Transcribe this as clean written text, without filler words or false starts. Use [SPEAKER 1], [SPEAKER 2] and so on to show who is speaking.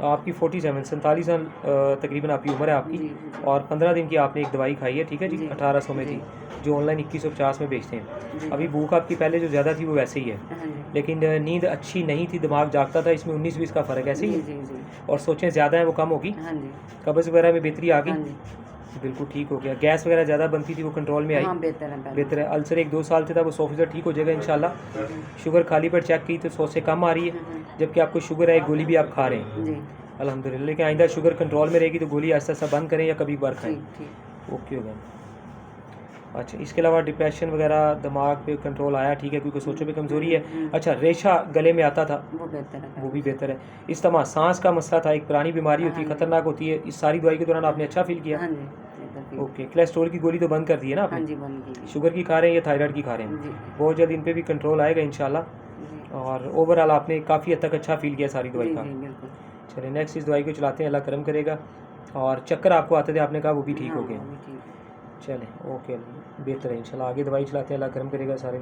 [SPEAKER 1] आपकी 47 साल तकरीबन आपकी उम्र है आपकी,
[SPEAKER 2] जी
[SPEAKER 1] और 15 दिन की आपने एक दवाई खाई है, ठीक है जी,
[SPEAKER 2] जी
[SPEAKER 1] 1800 में
[SPEAKER 2] जी
[SPEAKER 1] थी, जो ऑनलाइन 2150 में बेचते हैं।
[SPEAKER 2] जी
[SPEAKER 1] अभी भूख आपकी पहले जो ज़्यादा थी वो वैसे ही है,
[SPEAKER 2] हाँ जी
[SPEAKER 1] लेकिन नींद अच्छी नहीं थी, दिमाग जागता था, इसमें 19-20 का फ़र्क ऐसे ही
[SPEAKER 2] जी
[SPEAKER 1] है।
[SPEAKER 2] जी जी
[SPEAKER 1] और सोचें ज़्यादा है वो कम होगी,
[SPEAKER 2] हाँ जी
[SPEAKER 1] कब्ज़ वगैरह में बेहतरी आ गई,
[SPEAKER 2] हाँ जी
[SPEAKER 1] बिल्कुल ठीक हो गया। गैस वगैरह ज़्यादा बनती थी वो कंट्रोल में आई,
[SPEAKER 2] हाँ बेहतर है पहले
[SPEAKER 1] बेहतर
[SPEAKER 2] से
[SPEAKER 1] है। अल्सर 1-2 साल से था वो 100% ठीक हो जाएगा इंशाल्लाह।
[SPEAKER 2] जी
[SPEAKER 1] शुगर खाली पेट चेक की तो 100 से कम आ रही है, जबकि आपको शुगर है, एक गोली भी आप खा रहे हैं
[SPEAKER 2] जी
[SPEAKER 1] अल्हम्दुलिल्लाह। लेकिन आइंदा शुगर कंट्रोल में रहेगी तो गोली आहिस्ता आहिस्ता बंद करें या कभी बार खाएं।
[SPEAKER 2] ठीक ठीक
[SPEAKER 1] ओके हो गया। अच्छा, इसके अलावा डिप्रेशन वगैरह दिमाग पे कंट्रोल आया, ठीक है, क्योंकि सोचों पे कमज़ोरी है। अच्छा, रेशा गले में आता था,
[SPEAKER 2] वो बेहतर है
[SPEAKER 1] वो
[SPEAKER 2] पहले
[SPEAKER 1] भी
[SPEAKER 2] से
[SPEAKER 1] बेहतर है। इस्तेमा सांस का मसला था, एक पुरानी बीमारी होती
[SPEAKER 2] हाँ
[SPEAKER 1] है,
[SPEAKER 2] जी
[SPEAKER 1] ख़तरनाक होती है, इस सारी दवाई के दौरान आपने अच्छा फील किया।
[SPEAKER 2] हाँ जी बेहतर फील
[SPEAKER 1] ओके, कोलेस्ट्रॉल की गोली तो बंद कर दी है ना
[SPEAKER 2] हाँ
[SPEAKER 1] आपने?
[SPEAKER 2] जी बंद की
[SPEAKER 1] शुगर की खा रहे हैं या थायराइड की खा रहे हैं?
[SPEAKER 2] जी
[SPEAKER 1] बहुत जल्द इन पे भी कंट्रोल आएगा
[SPEAKER 2] जी
[SPEAKER 1] इंशाल्लाह। और ओवरऑल आपने काफ़ी हद तक अच्छा फील किया सारी दवाई
[SPEAKER 2] जी
[SPEAKER 1] खा
[SPEAKER 2] जी
[SPEAKER 1] के।
[SPEAKER 2] बिल्कुल
[SPEAKER 1] चलिए नेक्स्ट इस दवाई को चलाते हैं, अल्लाह करम करेगा। और चक्कर आपको आते थे, आपने कहा वो भी ठीक
[SPEAKER 2] हाँ
[SPEAKER 1] हो गए।
[SPEAKER 2] वो भी ठीक है
[SPEAKER 1] चलें, ओके, बेहतर है इंशाल्लाह। आगे दवाई चलाते हैं, अल्लाह करम करेगा सारे।